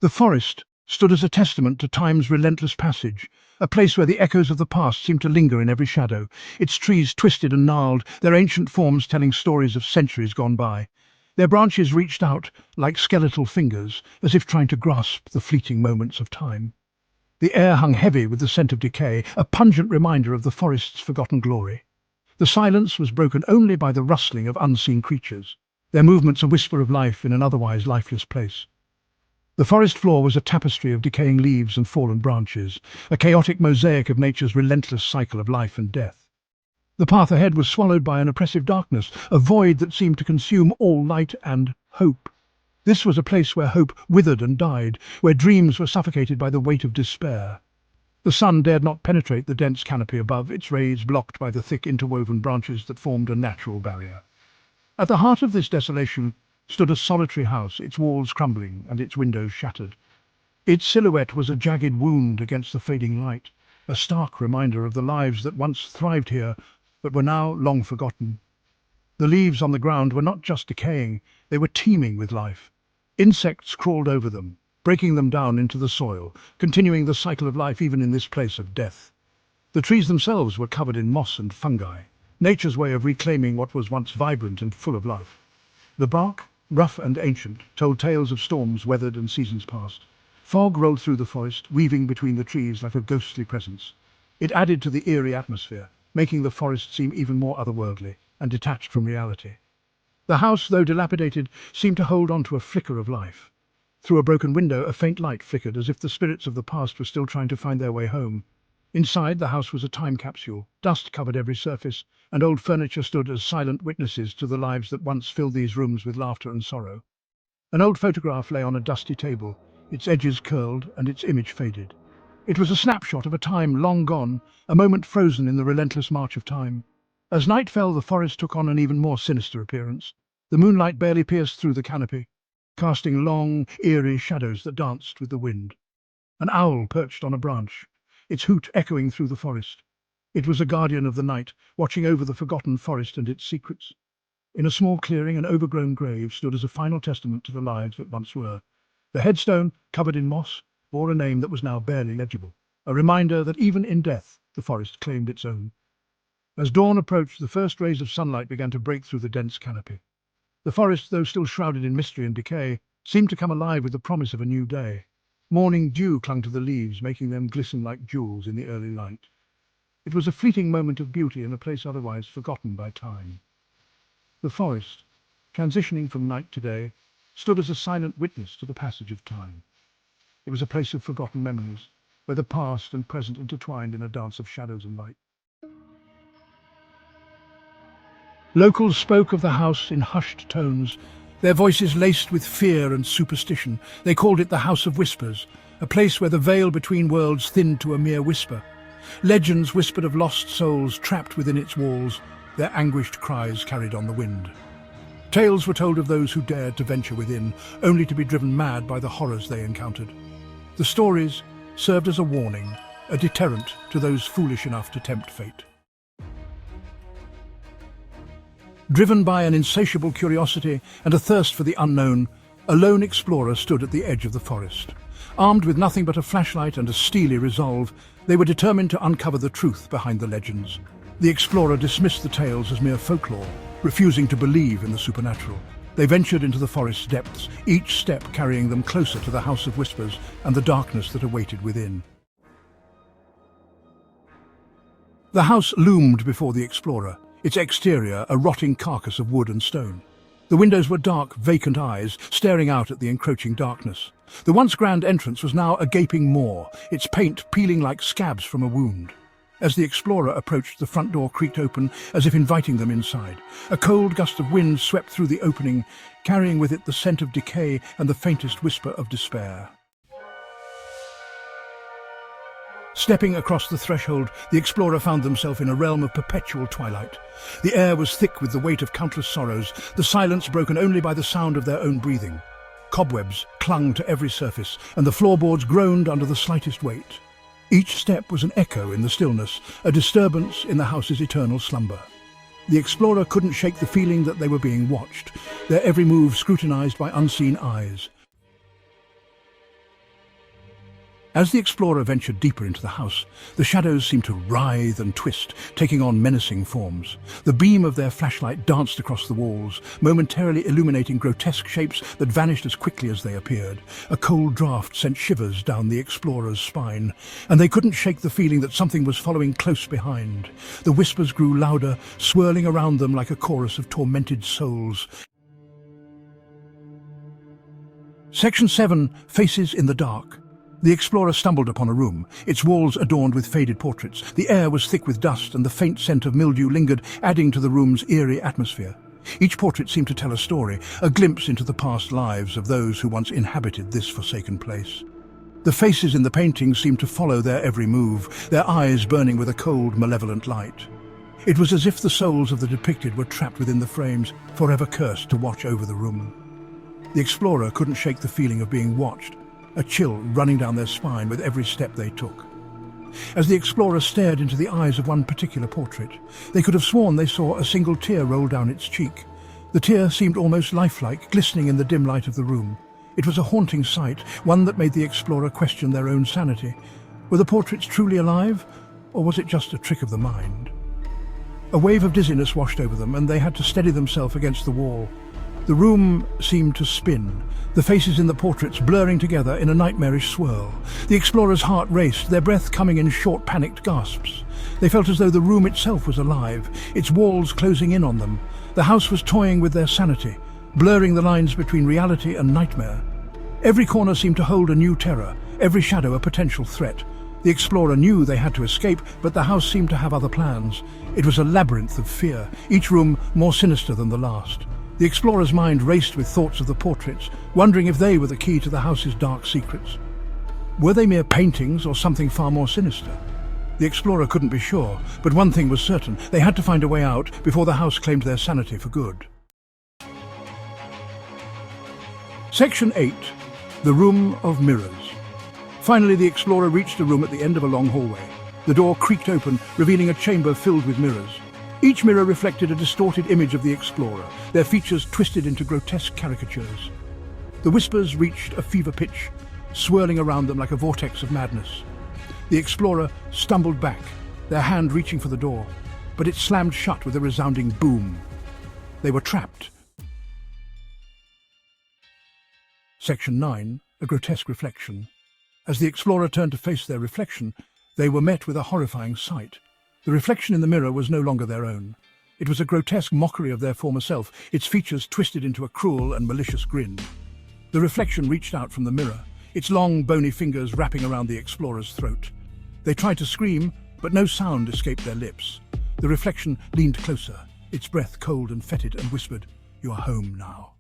The forest stood as a testament to time's relentless passage, a place where the echoes of the past seemed to linger in every shadow, its trees twisted and gnarled, their ancient forms telling stories of centuries gone by. Their branches reached out like skeletal fingers, as if trying to grasp the fleeting moments of time. The air hung heavy with the scent of decay, a pungent reminder of the forest's forgotten glory. The silence was broken only by the rustling of unseen creatures, their movements a whisper of life in an otherwise lifeless place. The forest floor was a tapestry of decaying leaves and fallen branches, a chaotic mosaic of nature's relentless cycle of life and death. The path ahead was swallowed by an oppressive darkness, a void that seemed to consume all light and hope. This was a place where hope withered and died, where dreams were suffocated by the weight of despair. The sun dared not penetrate the dense canopy above, its rays blocked by the thick interwoven branches that formed a natural barrier. At the heart of this desolation stood a solitary house, its walls crumbling and its windows shattered. Its silhouette was a jagged wound against the fading light, a stark reminder of the lives that once thrived here but were now long forgotten. The leaves on the ground were not just decaying, they were teeming with life. Insects crawled over them, breaking them down into the soil, continuing the cycle of life even in this place of death. The trees themselves were covered in moss and fungi, nature's way of reclaiming what was once vibrant and full of life. The bark, rough and ancient, told tales of storms weathered and seasons past. Fog rolled through the forest, weaving between the trees like a ghostly presence. It added to the eerie atmosphere, making the forest seem even more otherworldly and detached from reality. The house, though dilapidated, seemed to hold on to a flicker of life. Through a broken window, a faint light flickered, as if the spirits of the past were still trying to find their way home. Inside, the house was a time capsule. Dust covered every surface, and old furniture stood as silent witnesses to the lives that once filled these rooms with laughter and sorrow. An old photograph lay on a dusty table, its edges curled and its image faded. It was a snapshot of a time long gone, a moment frozen in the relentless march of time. As night fell, the forest took on an even more sinister appearance. The moonlight barely pierced through the canopy, casting long, eerie shadows that danced with the wind. An owl perched on a branch, its hoot echoing through the forest. It was a guardian of the night, watching over the forgotten forest and its secrets. In a small clearing, an overgrown grave stood as a final testament to the lives that once were. The headstone, covered in moss, bore a name that was now barely legible, a reminder that even in death, the forest claimed its own. As dawn approached, the first rays of sunlight began to break through the dense canopy. The forest, though still shrouded in mystery and decay, seemed to come alive with the promise of a new day. Morning dew clung to the leaves, making them glisten like jewels in the early light. It was a fleeting moment of beauty in a place otherwise forgotten by time. The forest, transitioning from night to day, stood as a silent witness to the passage of time. It was a place of forgotten memories, where the past and present intertwined in a dance of shadows and light. Locals spoke of the house in hushed tones, their voices laced with fear and superstition. They called it the House of Whispers, a place where the veil between worlds thinned to a mere whisper. Legends whispered of lost souls trapped within its walls, their anguished cries carried on the wind. Tales were told of those who dared to venture within, only to be driven mad by the horrors they encountered. The stories served as a warning, a deterrent to those foolish enough to tempt fate. Driven by an insatiable curiosity and a thirst for the unknown, a lone explorer stood at the edge of the forest. Armed with nothing but a flashlight and a steely resolve, they were determined to uncover the truth behind the legends. The explorer dismissed the tales as mere folklore, refusing to believe in the supernatural. They ventured into the forest's depths, each step carrying them closer to the House of Whispers and the darkness that awaited within. The house loomed before the explorer, its exterior a rotting carcass of wood and stone. The windows were dark, vacant eyes, staring out at the encroaching darkness. The once grand entrance was now a gaping maw, its paint peeling like scabs from a wound. As the explorer approached, the front door creaked open, as if inviting them inside. A cold gust of wind swept through the opening, carrying with it the scent of decay and the faintest whisper of despair. Stepping across the threshold, the explorer found themselves in a realm of perpetual twilight. The air was thick with the weight of countless sorrows, the silence broken only by the sound of their own breathing. Cobwebs clung to every surface, and the floorboards groaned under the slightest weight. Each step was an echo in the stillness, a disturbance in the house's eternal slumber. The explorer couldn't shake the feeling that they were being watched, their every move scrutinized by unseen eyes. As the explorer ventured deeper into the house, the shadows seemed to writhe and twist, taking on menacing forms. The beam of their flashlight danced across the walls, momentarily illuminating grotesque shapes that vanished as quickly as they appeared. A cold draft sent shivers down the explorer's spine, and they couldn't shake the feeling that something was following close behind. The whispers grew louder, swirling around them like a chorus of tormented souls. Section 7, Faces in the Dark. The explorer stumbled upon a room, its walls adorned with faded portraits. The air was thick with dust, and the faint scent of mildew lingered, adding to the room's eerie atmosphere. Each portrait seemed to tell a story, a glimpse into the past lives of those who once inhabited this forsaken place. The faces in the paintings seemed to follow their every move, their eyes burning with a cold, malevolent light. It was as if the souls of the depicted were trapped within the frames, forever cursed to watch over the room. The explorer couldn't shake the feeling of being watched, a chill running down their spine with every step they took. As the explorer stared into the eyes of one particular portrait, they could have sworn they saw a single tear roll down its cheek. The tear seemed almost lifelike, glistening in the dim light of the room. It was a haunting sight, one that made the explorer question their own sanity. Were the portraits truly alive, or was it just a trick of the mind? A wave of dizziness washed over them, and they had to steady themselves against the wall. The room seemed to spin, the faces in the portraits blurring together in a nightmarish swirl. The explorer's heart raced, their breath coming in short, panicked gasps. They felt as though the room itself was alive, its walls closing in on them. The house was toying with their sanity, blurring the lines between reality and nightmare. Every corner seemed to hold a new terror, every shadow a potential threat. The explorer knew they had to escape, but the house seemed to have other plans. It was a labyrinth of fear, each room more sinister than the last. The explorer's mind raced with thoughts of the portraits, wondering if they were the key to the house's dark secrets. Were they mere paintings or something far more sinister? The explorer couldn't be sure, but one thing was certain: they had to find a way out before the house claimed their sanity for good. Section 8. The Room of Mirrors. Finally, the explorer reached a room at the end of a long hallway. The door creaked open, revealing a chamber filled with mirrors. Each mirror reflected a distorted image of the explorer, their features twisted into grotesque caricatures. The whispers reached a fever pitch, swirling around them like a vortex of madness. The explorer stumbled back, their hand reaching for the door, but it slammed shut with a resounding boom. They were trapped. Section 9, A Grotesque Reflection. As the explorer turned to face their reflection, they were met with a horrifying sight. The reflection in the mirror was no longer their own. It was a grotesque mockery of their former self, its features twisted into a cruel and malicious grin. The reflection reached out from the mirror, its long, bony fingers wrapping around the explorer's throat. They tried to scream, but no sound escaped their lips. The reflection leaned closer, its breath cold and fetid, and whispered, "You are home now."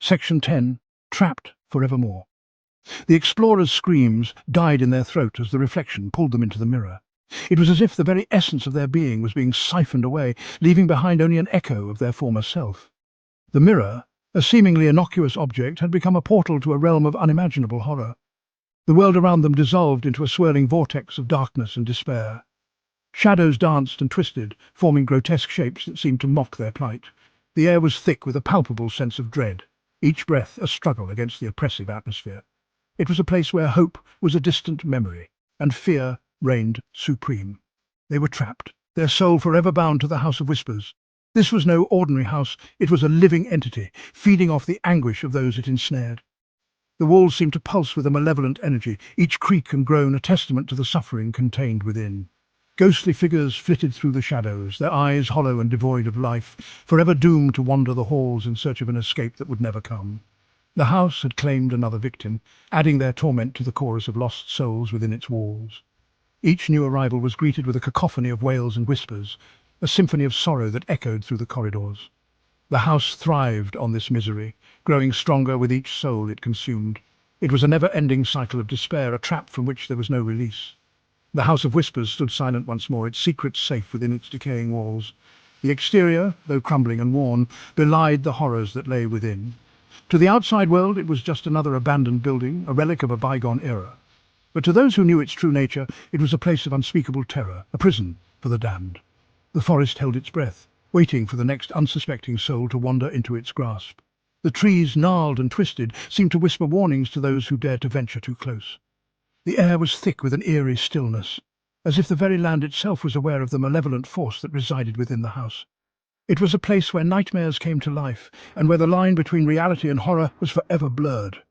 Section 10. Trapped Forevermore. The explorers' screams died in their throat as the reflection pulled them into the mirror. It was as if the very essence of their being was being siphoned away, leaving behind only an echo of their former self. The mirror, a seemingly innocuous object, had become a portal to a realm of unimaginable horror. The world around them dissolved into a swirling vortex of darkness and despair. Shadows danced and twisted, forming grotesque shapes that seemed to mock their plight. The air was thick with a palpable sense of dread, each breath a struggle against the oppressive atmosphere. It was a place where hope was a distant memory, and fear reigned supreme. They were trapped, their soul forever bound to the House of Whispers. This was no ordinary house, it was a living entity, feeding off the anguish of those it ensnared. The walls seemed to pulse with a malevolent energy, each creak and groan a testament to the suffering contained within. Ghostly figures flitted through the shadows, their eyes hollow and devoid of life, forever doomed to wander the halls in search of an escape that would never come. The house had claimed another victim, adding their torment to the chorus of lost souls within its walls. Each new arrival was greeted with a cacophony of wails and whispers, a symphony of sorrow that echoed through the corridors. The house thrived on this misery, growing stronger with each soul it consumed. It was a never-ending cycle of despair, a trap from which there was no release. The House of Whispers stood silent once more, its secrets safe within its decaying walls. The exterior, though crumbling and worn, belied the horrors that lay within. To the outside world it was just another abandoned building, a relic of a bygone era. But to those who knew its true nature, it was a place of unspeakable terror, a prison for the damned. The forest held its breath, waiting for the next unsuspecting soul to wander into its grasp. The trees, gnarled and twisted, seemed to whisper warnings to those who dared to venture too close. The air was thick with an eerie stillness, as if the very land itself was aware of the malevolent force that resided within the house. It was a place where nightmares came to life, and where the line between reality and horror was forever blurred.